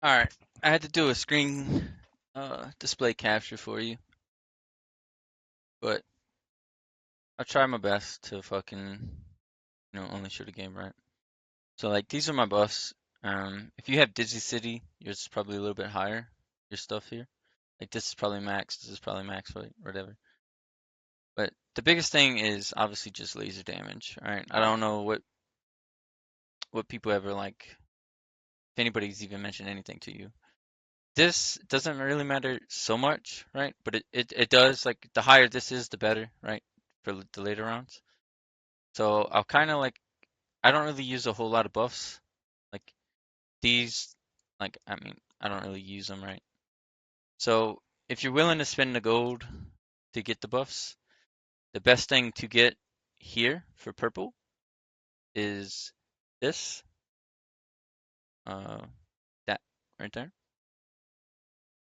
Alright, I had to do a screen display capture for you, but I'll try my best to only show the game right. So like these are my buffs. If you have Dizzy City, yours is probably a little bit higher, your stuff here. Like this is probably max, this is probably max, right? Whatever. But the biggest thing is obviously just laser damage. Alright, I don't know what people ever like, if anybody's even mentioned anything to you. This doesn't really matter so much, right? But it does, like the higher this is, the better, right? For the later rounds. So I'll kind of like, I don't really use a whole lot of buffs. Like these, like, I mean, I don't really use them, right? So if you're willing to spend the gold to get the buffs, the best thing to get here for purple is this, uh, that right there,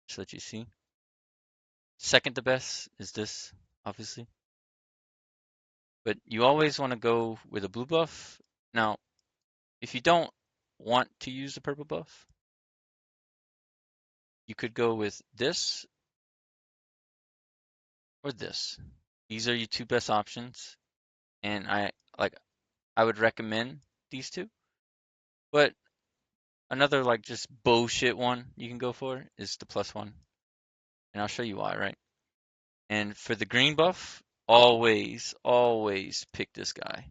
so that you see. Second the best is this, obviously. But you always want to go with a blue buff. Now, if you don't want to use the purple buff, you could go with this or this. These are your two best options, and I would recommend these two. But another like just bullshit one you can go for is the +1, and I'll show you why, right? And for the green buff, always pick this guy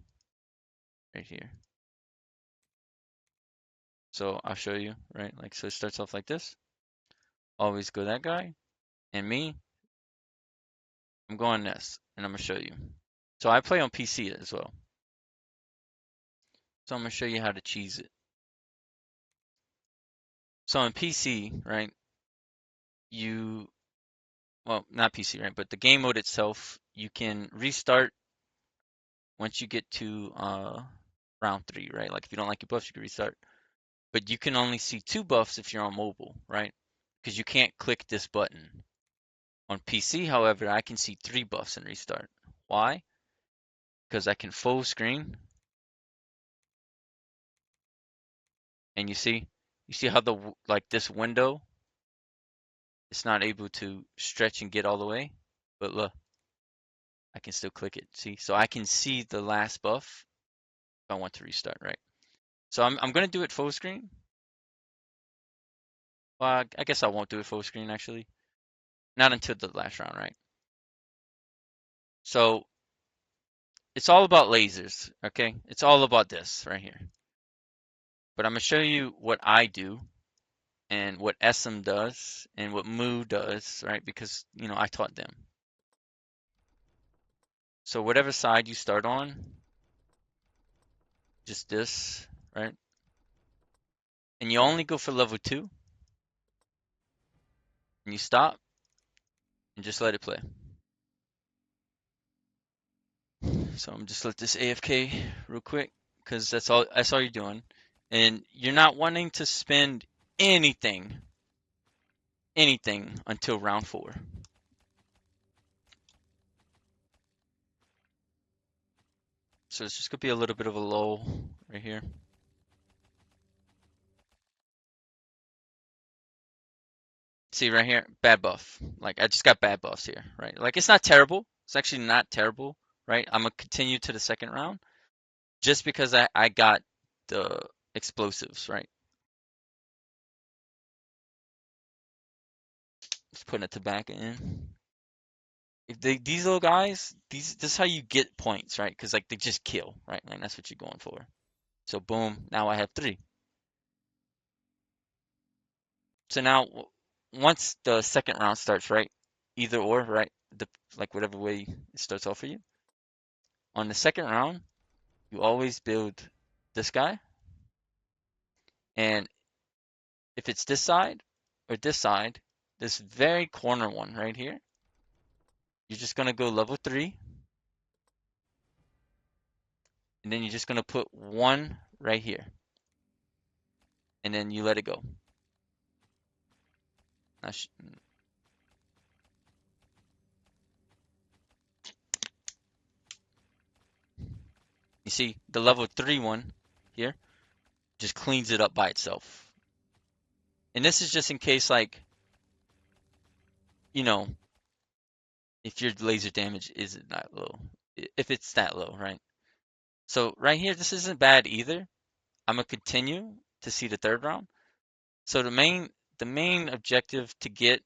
right here. So I'll show you, right? Like so it starts off like this. Always go that guy, and me, I'm going this, and I'm gonna show you. So I play on PC as well. So I'm gonna show you how to cheese it. So on PC, right, you, well, not PC, right, but the game mode itself, you can restart once you get to round 3, right? Like if you don't like your buffs, you can restart. But you can only see 2 buffs if you're on mobile, right? Because you can't click this button. On PC, however, I can see 3 buffs and restart. Why? Because I can full screen, and you see how like this window, it's not able to stretch and get all the way, but look, I can still click it. See, so I can see the last buff if I want to restart, right? So I'm gonna do it full screen. Well, I guess I won't do it full screen actually, not until the last round, right? So it's all about lasers, okay? It's all about this right here. But I'm gonna show you what I do and what SM does and what Moo does, right? Because I taught them. So whatever side you start on, just this, right? And you only go for level 2, and you stop and just let it play. So I'm just let this AFK real quick because that's all you're doing, and you're not wanting to spend anything until round 4. So it's just gonna be a little bit of a lull right here. See right here, bad buff. Like I just got bad buffs here, right? Like it's not terrible. It's actually not terrible, right? I'm gonna continue to the second round just because I got the explosives, right? Just putting it to back in. If these little guys, this is how you get points, right? Because like they just kill, right? Like that's what you're going for. So boom, now I have 3. So now once the second round starts, right? Either or, right? Like whatever way it starts off for you. On the second round, you always build this guy, and if it's this side or this side, this very corner one right here, you're just gonna go level 3, and then you're just gonna put 1 right here, and then you let it go. Now, you see the level 3 one here just cleans it up by itself. And this is just in case, like, you know, if your laser damage isn't that low, if it's that low, right? So right here, this isn't bad either. I'm gonna continue to see the third round. So the main objective to get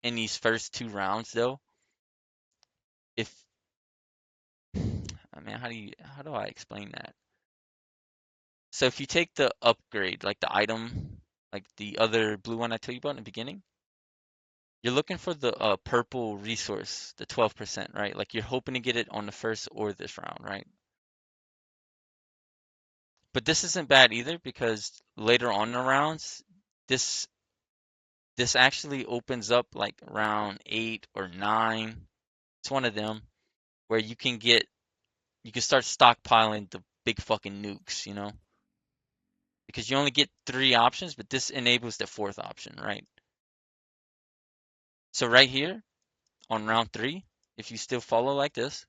in these first two rounds, though, if I mean, how do I explain that? So if you take the upgrade, like the item, like the other blue one I told you about in the beginning, you're looking for the purple resource, the 12%, right? Like you're hoping to get it on the first or this round, right? But this isn't bad either because later on in the rounds, this this actually opens up like round 8 or 9. It's one of them where you can start stockpiling the big fucking nukes, because you only get three options, but this enables the fourth option, right? So right here on round 3, if you still follow like this,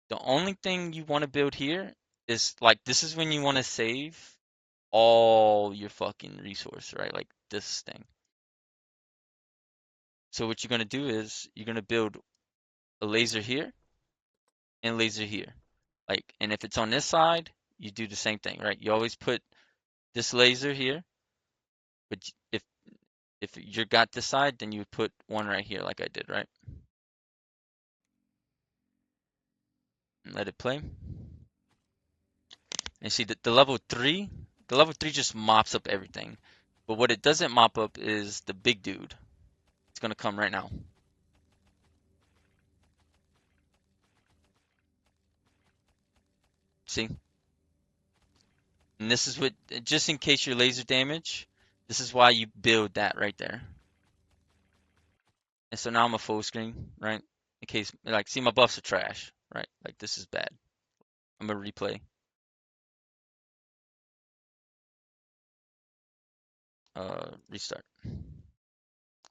the only thing you want to build here is like this is when you want to save all your fucking resource, right? Like this thing. So what you're gonna do is you're gonna build a laser here and laser here. Like, and if it's on this side, you do the same thing, right? You always put this laser here, but if you got this side, then you would put one right here, like I did, right? And let it play. And see that the level three just mops up everything. But what it doesn't mop up is the big dude. It's gonna come right now. See? And this is what, just in case your laser damage, this is why you build that right there. And so now I'm a full screen, right? In case, like, see, my buffs are trash, right? Like, this is bad. I'm gonna replay. Restart.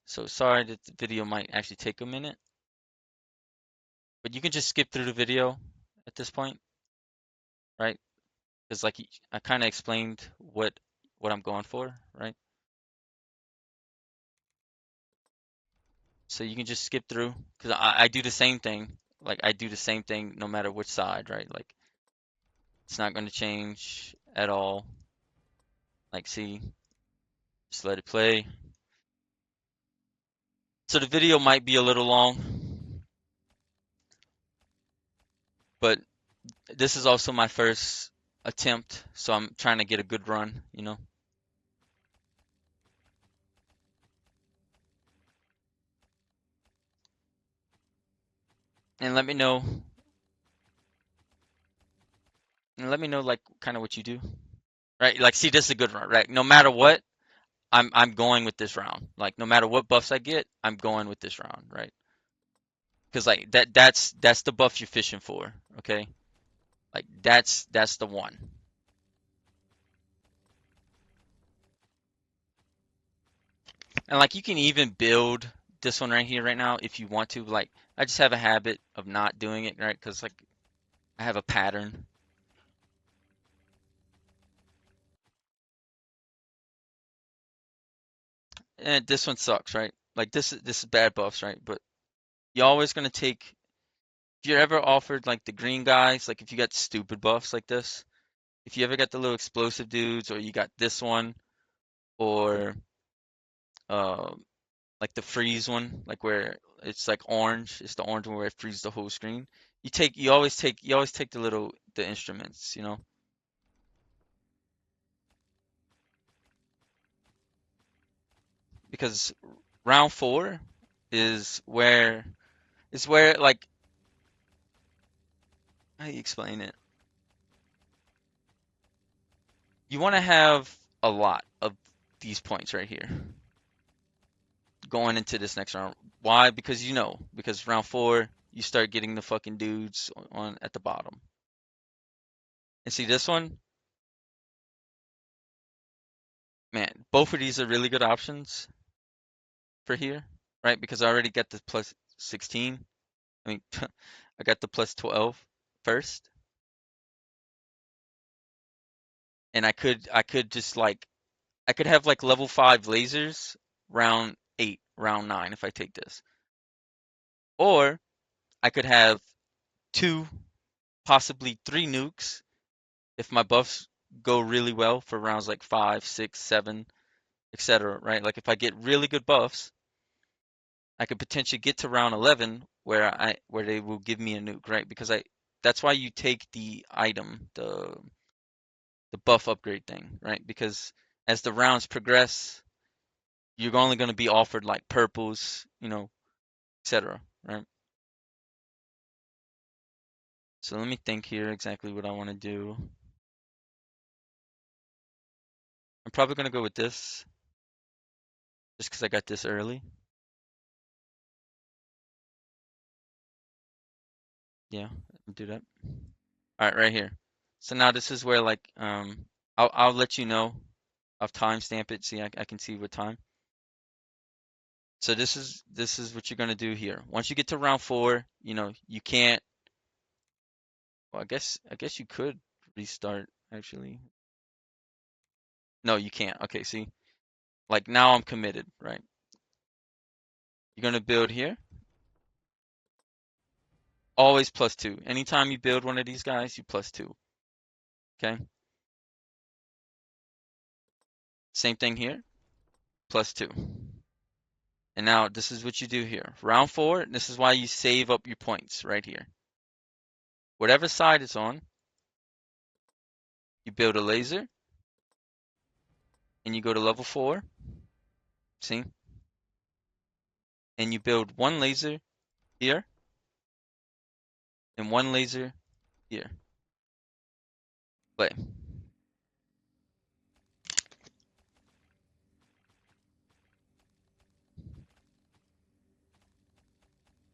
So sorry that the video might actually take a minute, but you can just skip through the video at this point, right? Because like I kind of explained what I'm going for, right? So you can just skip through because I do the same thing. Like I do the same thing no matter which side, right? Like it's not going to change at all. Like see, just let it play. So the video might be a little long, but this is also my first attempt, so I'm trying to get a good run. And let me know, like kind of what you do, right? Like see, this is a good run, right? No matter what, I'm going with this round. Like no matter what buffs I get, I'm going with this round, right? Because like that's the buff you're fishing for, okay? Like that's the one. And like you can even build this one right here right now if you want to. Like I just have a habit of not doing it, right? Because like I have a pattern. And this one sucks, right? Like this is bad buffs, right? But you're always gonna take if you're ever offered like the green guys, like if you got stupid buffs like this, if you ever got the little explosive dudes, or you got this one, or uh, like the freeze one, like where it's like orange, it's the orange one where it freezes the whole screen. You always take the instruments, because round 4 is where like how do you explain it? You want to have a lot of these points right here going into this next round. Why? Because round 4 you start getting the fucking dudes on at the bottom. And see this one, man, both of these are really good options for here, right? Because I already got the plus 16. I mean, I got the plus 12 first, and I could just like I could have like level 5 lasers round 8, round 9 if I take this. Or I could have 2, possibly 3 nukes if my buffs go really well for rounds like 5, 6, 7, etc. Right? Like if I get really good buffs, I could potentially get to round 11 where they will give me a nuke, right? Because that's why you take the item, the buff upgrade thing, right? Because as the rounds progress, you're only going to be offered like purples, etc. Right? So let me think here exactly what I want to do. I'm probably going to go with this just because I got this early. Yeah, I'll do that. All right, right here. So now this is where like I'll let you know. I'll timestamp it. See, I can see what time. So this is what you're gonna do here. Once you get to round 4, you can't. Well, I guess you could restart actually. No, you can't. Okay, see, like now I'm committed, right? You're gonna build here. Always +2. Anytime you build one of these guys, you +2. Okay. Same thing here. +2. And now this is what you do here. Round 4. This is why you save up your points right here. Whatever side it's on, you build a laser, and you go to level 4. See? And you build one laser here and one laser here. Play.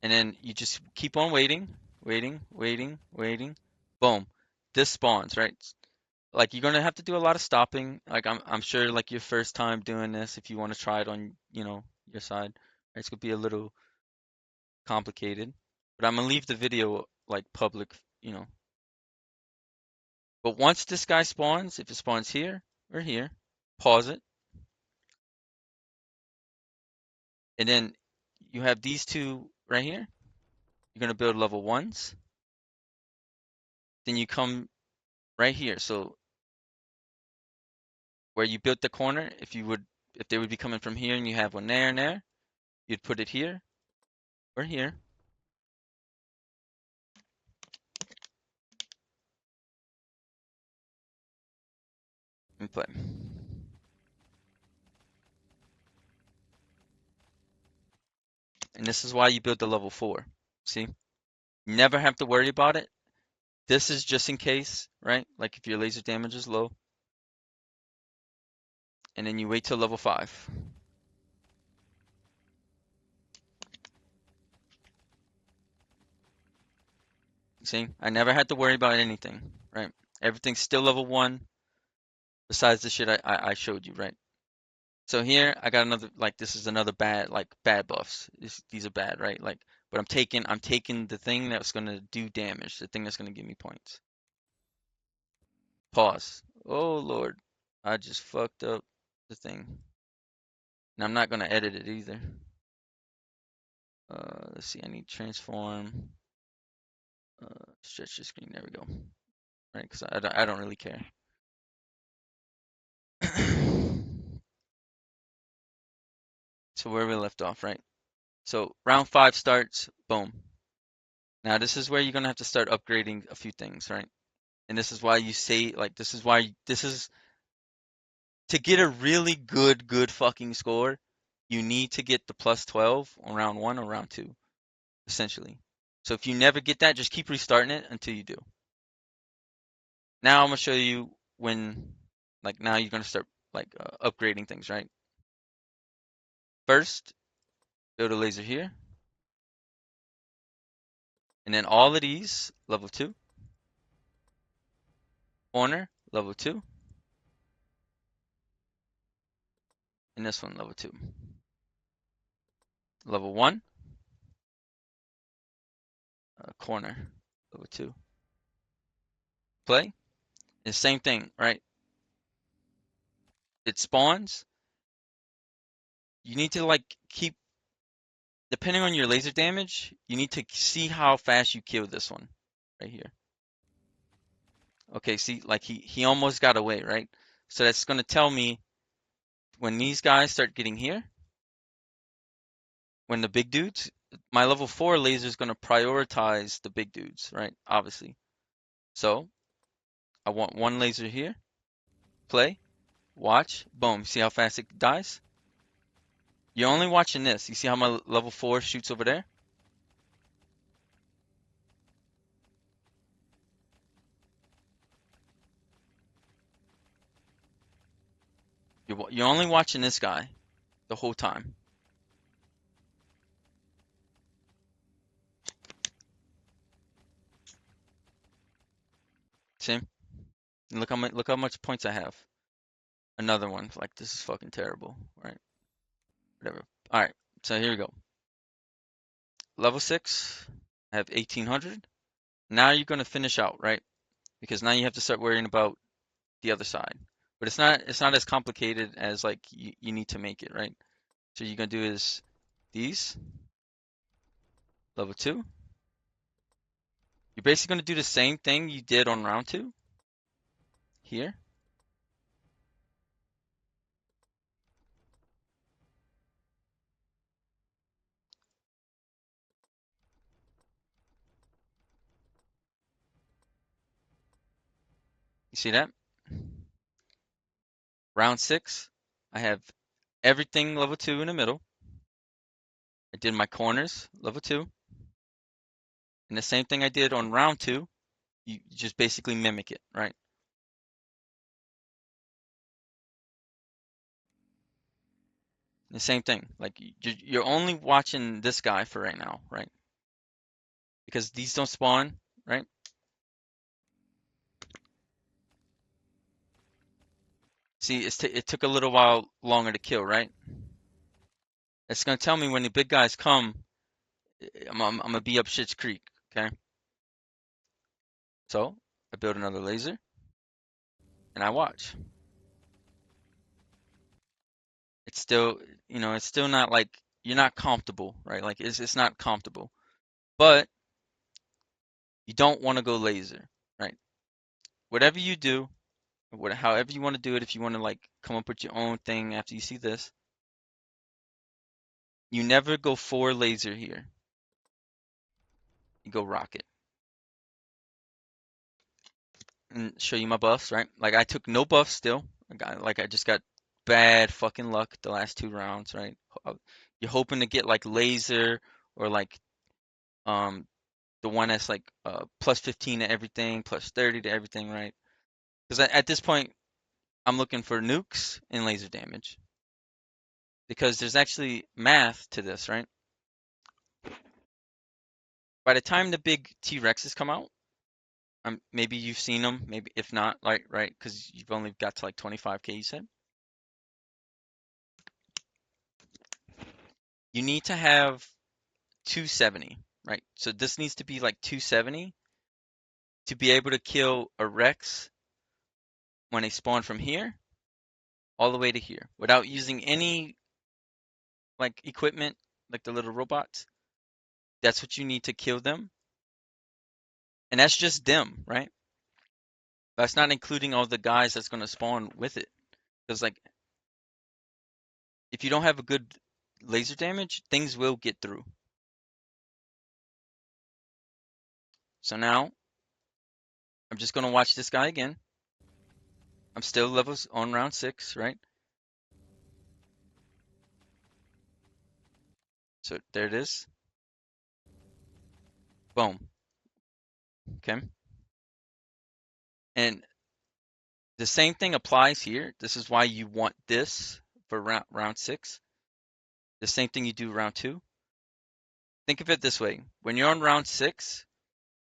And then you just keep on waiting, waiting, waiting, waiting. Boom. This spawns, right? Like you're gonna have to do a lot of stopping. Like I'm sure like your first time doing this, if you want to try it on, your side, it's gonna be a little complicated. But I'm gonna leave the video like public, you know. But once this guy spawns, if it spawns here or here, pause it, and then you have these two right here. You're gonna build level ones. Then you come right here. So where you built the corner, if they would be coming from here and you have one there and there, you'd put it here or here and play. And this is why you build the level 4. See? You never have to worry about it. This is just in case, right? Like if your laser damage is low, and then you wait till level 5. See? I never had to worry about anything, right? Everything's still level 1 besides the shit I showed you, right? So here I got another, like this is another bad buffs. These are bad, right? Like, but I'm taking the thing that's gonna do damage, the thing that's gonna give me points. Pause. Oh Lord, I just fucked up the thing. And I'm not gonna edit it either. Let's see, I need transform. Stretch the screen. There we go. Right, because I don't really care. So where we left off, right? So round 5 starts. Boom. Now this is where you're gonna have to start upgrading a few things, right? And this is why you say like this is to get a really good fucking score, you need to get the +12 on round 1 or round 2, essentially. So if you never get that, just keep restarting it until you do. Now I'm gonna show you when, like now you're gonna start like upgrading things, right? First, build a laser here, and then all of these level 2, corner level 2, and this one level 2, level 1, corner level 2. Play. And same thing, right? it spawns, you need to like keep, depending on your laser damage, you need to see how fast you kill this one right here. Okay, see, like he almost got away, right? So that's gonna tell me when these guys start getting here, when the big dudes, my level 4 laser is gonna prioritize the big dudes, right? Obviously. So I want one laser here, play, watch, boom. See how fast it dies? You're only watching this. You see how my level 4 shoots over there? You're only watching this guy the whole time. See? Look how much points I have. Another one. Like this is fucking terrible, right? Whatever. All right. So here we go. Level 6. I have 1800. Now you're gonna finish out, right? Because now you have to start worrying about the other side. But it's not as complicated as like you need to make it, right? So you're gonna do is these level 2. You're basically gonna do the same thing you did on round 2 here. You see that? Round 6, I have everything level 2 in the middle. I did my corners level 2. And the same thing I did on round 2, you just basically mimic it, right? The same thing. Like you're only watching this guy for right now, right? Because these don't spawn, right? See, it took a little while longer to kill, right? It's gonna tell me when the big guys come, I'm gonna be up Shit's Creek, okay? So I build another laser and I watch. It's still, it's still not like you're not comfortable, right? Like it's not comfortable, but you don't want to go laser, right? Whatever you do, however you want to do it, if you want to like come up with your own thing after you see this, you never go for laser here. You go rocket. And show you my buffs, right? Like I took no buffs still. I just got bad fucking luck the last 2 rounds, right? You're hoping to get like laser or like um the one that's like plus 15 to everything, plus 30 to everything, right? Because at this point I'm looking for nukes and laser damage because there's actually math to this, right? By the time the big T-Rexes come out, maybe you've seen them, maybe if not, like right, because you've only got to like 25k, you said. You need to have 270, right? So this needs to be like 270 to be able to kill a Rex when they spawn from here all the way to here without using any like equipment, like the little robots. That's what you need to kill them. And that's just them, right? That's not including all the guys that's going to spawn with it. Because like if you don't have a good laser damage, things will get through. So now I'm just going to watch this guy again. I'm still levels on round 6, right? So there it is. Boom. Okay. And the same thing applies here. This is why you want this for round 6. The same thing you do round 2. Think of it this way. When you're on round 6,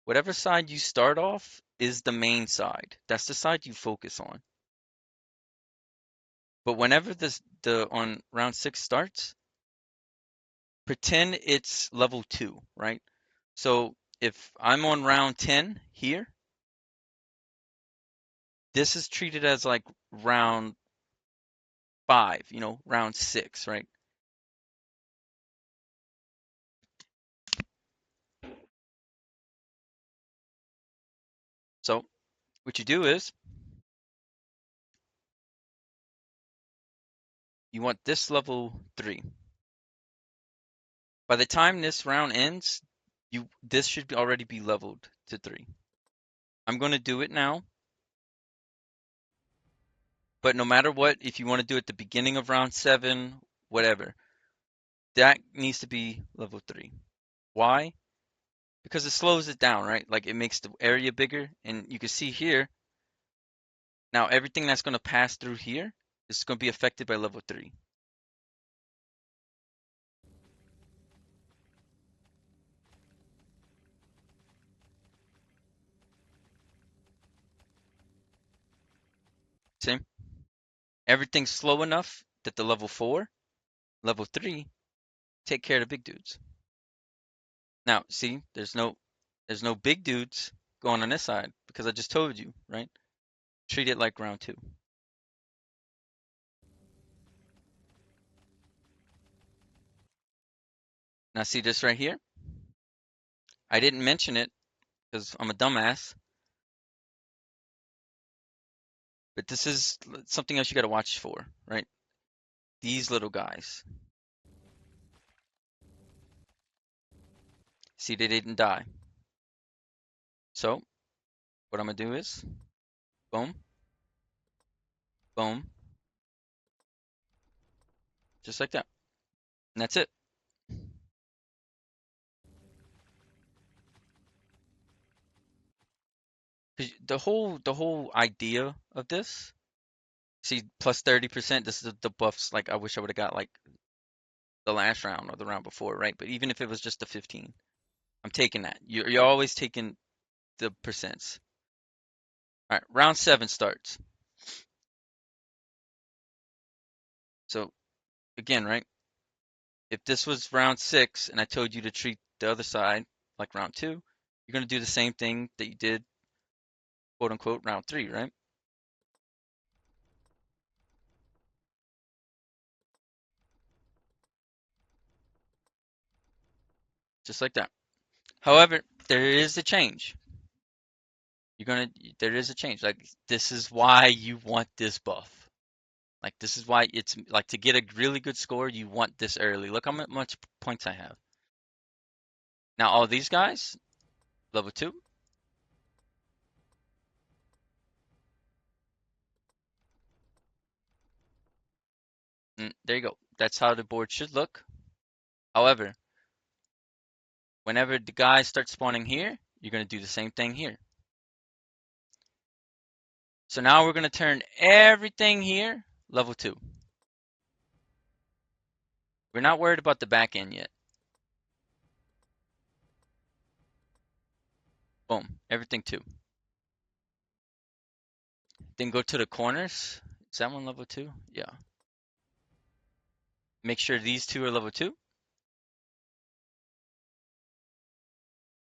whatever side you start off is the main side. That's the side you focus on. But whenever the on round 6 starts, pretend it's level 2, right? So if I'm on round 10 here, this is treated as like round 5, you know, round 6, right? So what you do is you want this level 3. By the time this round ends, this should already be leveled to 3. I'm going to do it now, but no matter what, if you want to do it at the beginning of round 7, whatever, that needs to be level 3. Why? Because it slows it down, right? Like it makes the area bigger, and you can see here, now everything that's going to pass through here is going to be affected by level 3. See? Everything's slow enough that the level 4, level 3 take care of the big dudes. Now, see, there's no big dudes going on this side because I just told you, right? Treat it like round 2. Now see this right here? I didn't mention it because I'm a dumbass, but this is something else you got to watch for, right? These little guys. See, they didn't die. So what I'm gonna do is boom, boom, just like that. And that's it. 'Cause the whole idea of this, see, plus 30%, this is the buffs. Like I wish I would have got like the last round or the round before, right? But even if it was just the 15, I'm taking that. You're always taking the percents. All right, round 7 starts. So again, right? If this was round 6 and I told you to treat the other side like round 2, you're gonna do the same thing that you did, quote unquote, round 3, right? Just like that. However, there is a change. There is a change. Like this is why you want this buff. Like this is why it's like to get a really good score, you want this early. Look how much points I have. Now all these guys, level 2. And there you go. That's how the board should look. However, whenever the guys start spawning here, you're going to do the same thing here. So now we're going to turn everything here level 2. We're not worried about the back end yet. Boom, everything 2. Then go to the corners. Is that one level 2? Yeah. Make sure these 2 are level 2.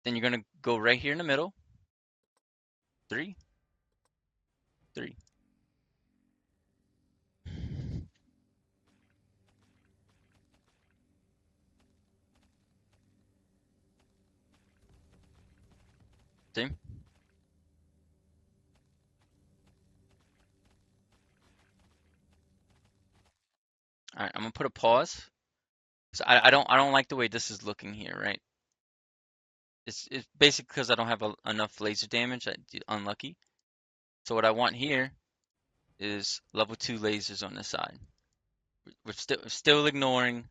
Then you're going to go right here in the middle. 3, 3. See? All right, I'm gonna put a pause. So I don't like the way this is looking here, right? It's basically because I don't have enough laser damage. Unlucky. So what I want here is level 2 lasers on this side. We're still ignoring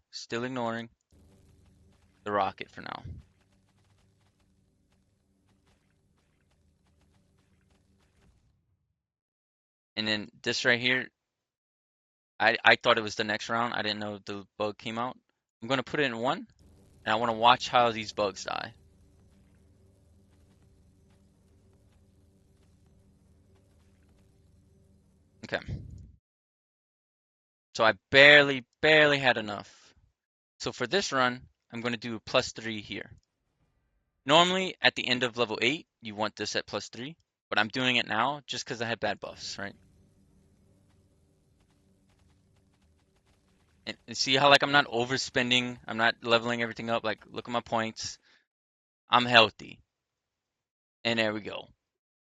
the rocket for now. And then this right here, I thought it was the next round. I didn't know the bug came out. I'm gonna put it in 1, and I want to watch how these bugs die. Okay. So I barely had enough. So for this run, I'm going to do a +3 here. Normally, at the end of level 8, you want this at +3, but I'm doing it now just because I had bad buffs, right? And see how like I'm not overspending, I'm not leveling everything up. Like look at my points. I'm healthy. And there we go.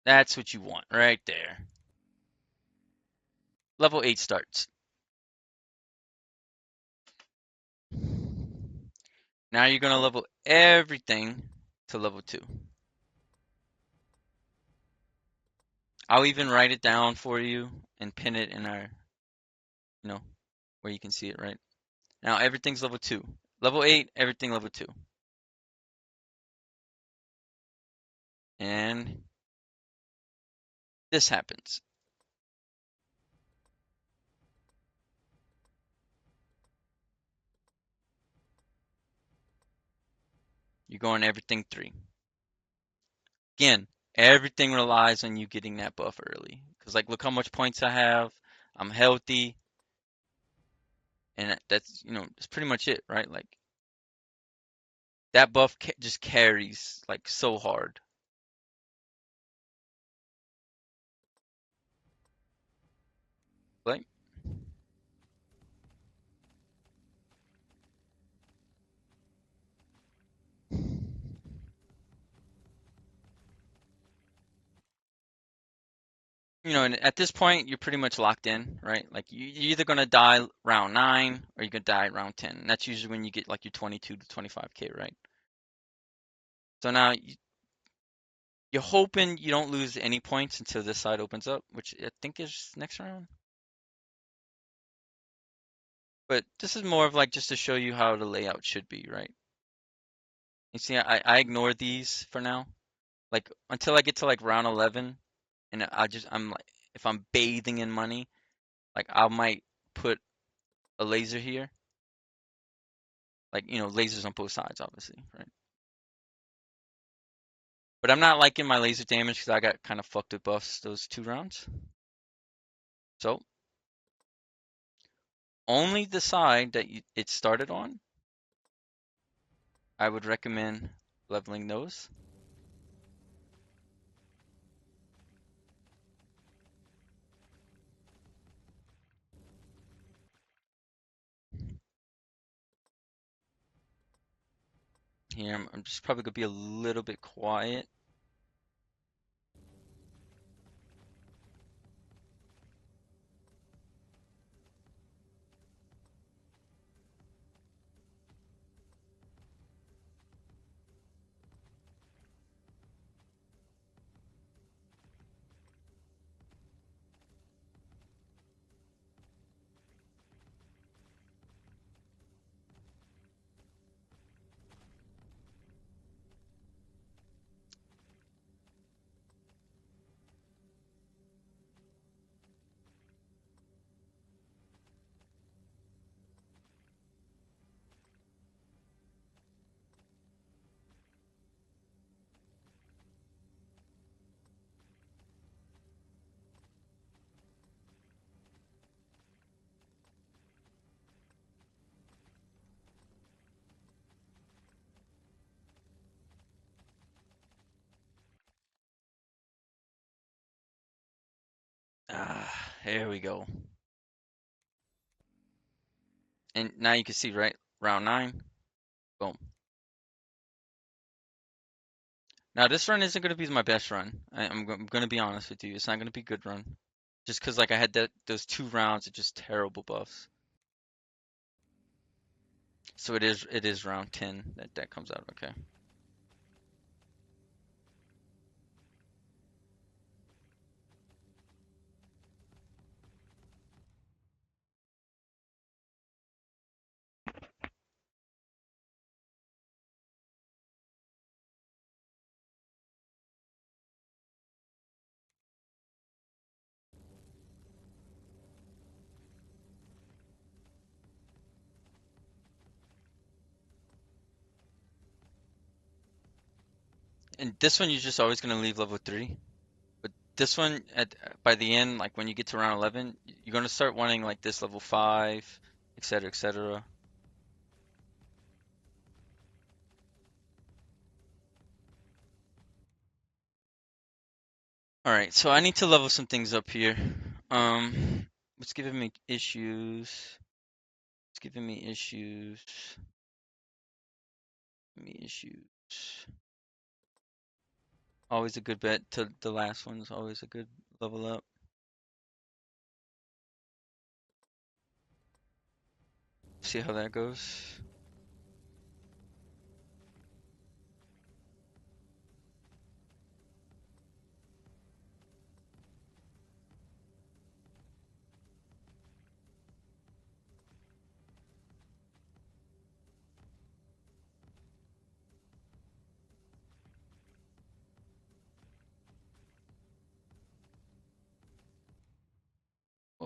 That's what you want right there. Level 8 starts. Now you're gonna level everything to level 2. I'll even write it down for you and pin it in our, you know, where you can see it right. Now everything's level 2. Level 8, everything level 2. And this happens. You're going everything 3. Again, everything relies on you getting that buff early. Because, like, look how much points I have. I'm healthy. And that's, that's pretty much it, right? Like, that buff just carries, like, so hard. Like, and at this point, you're pretty much locked in, right? Like, you're either going to die round 9 or you're going to die round 10. And that's usually when you get, like, your 22 to 25K, right? So now you're hoping you don't lose any points until this side opens up, which I think is next round. But this is more of like just to show you how the layout should be, right? You see, I ignore these for now. Like until I get to like round 11, and I'm like, if I'm bathing in money, like I might put a laser here. Like, lasers on both sides, obviously, right? But I'm not liking my laser damage because I got kind of fucked with buffs those 2 rounds. So only the side that it started on, I would recommend leveling those. Here, I'm just probably gonna be a little bit quiet. Here we go. And now you can see, right? Round 9. Boom. Now this run isn't gonna be my best run. I'm gonna be honest with you. It's not gonna be a good run. Just because like I had those 2 rounds of just terrible buffs. So it is round 10 that comes out. Okay. And this one you're just always gonna leave level 3. But this one by the end, like when you get to round 11, you're gonna start wanting like this level 5, etc., etc. All right, so I need to level some things up here. What's giving me issues? It's giving me issues. Me issues. Always a good bet to the last one's always a good level up. See how that goes.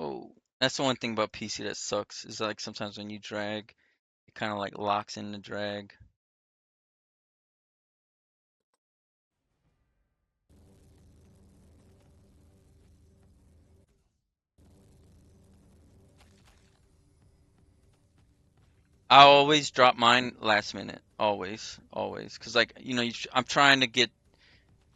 Oh, that's the one thing about PC that sucks is like sometimes when you drag, it kind of like locks in the drag. I always drop mine last minute, always, always, because like I'm trying to get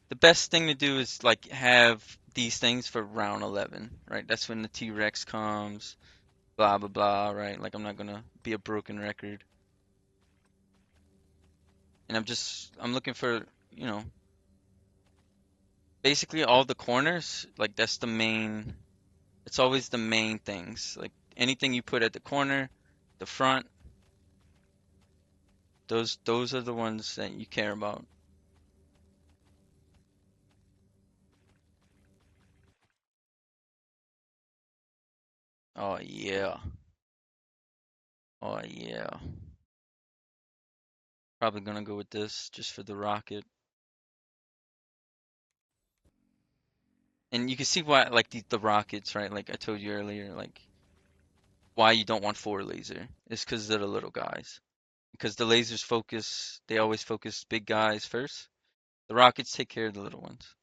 the best thing to do is like have these things for round 11, right? That's when the T-Rex comes, blah blah blah, right? Like I'm not gonna be a broken record, and I'm looking for you know basically all the corners. Like that's the main. It's always the main things. Like anything you put at the corner, the front, those are the ones that you care about. Oh yeah. Oh yeah. Probably gonna go with this just for the rocket. And you can see why like the rockets, right? Like I told you earlier, like why you don't want four laser is because they're the little guys. Because the lasers focus, they always focus big guys first. The rockets take care of the little ones.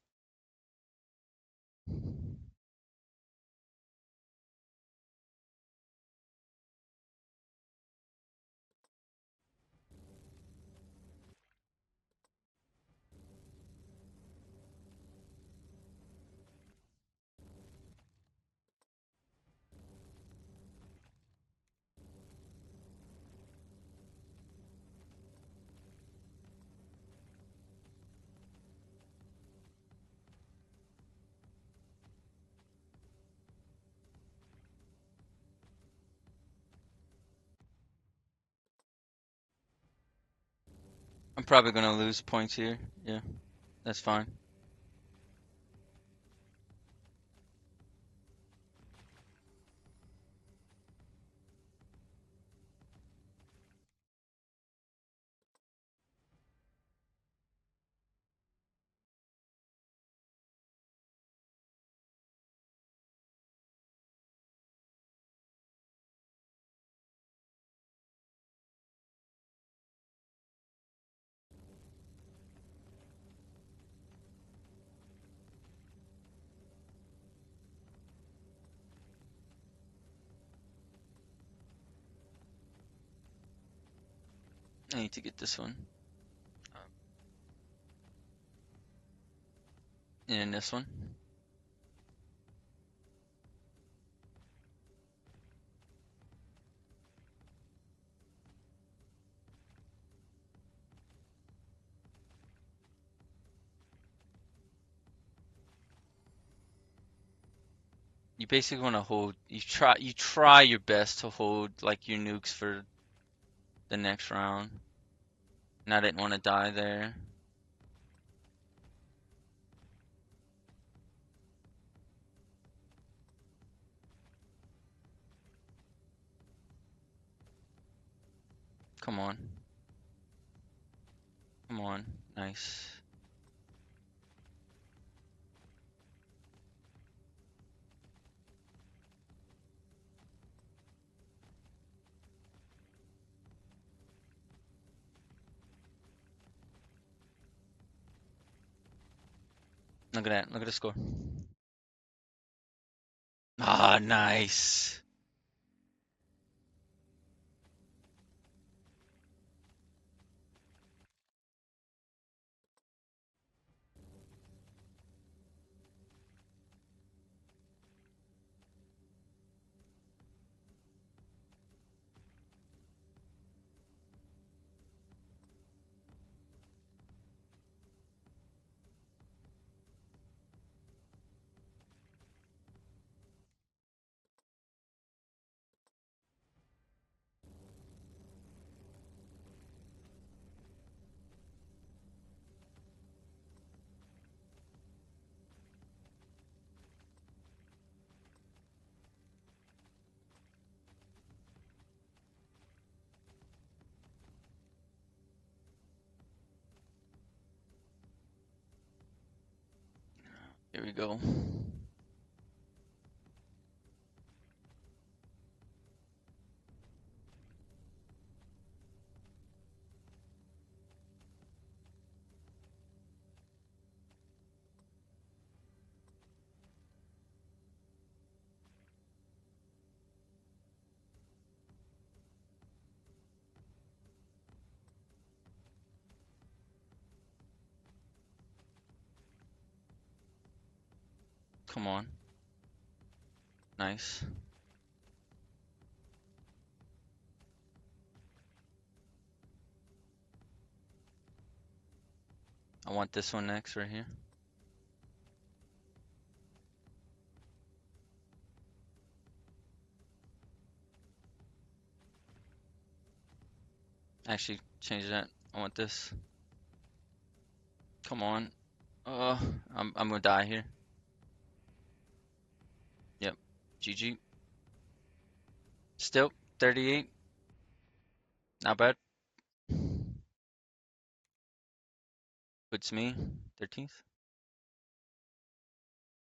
I'm probably gonna lose points here. Yeah, that's fine. I need to get this one. And this one. You basically want to hold. You try your best to hold like your nukes for the next round. And I didn't want to die there. Come on. Come on. Nice. Look at that. Look at the score. Ah, nice. Here we go. Come on. Nice. I want this one next right here. Actually, change that. I want this. Come on. Uh, I'm gonna die here. Yep. GG. Still 38. Not bad. Puts me 13th.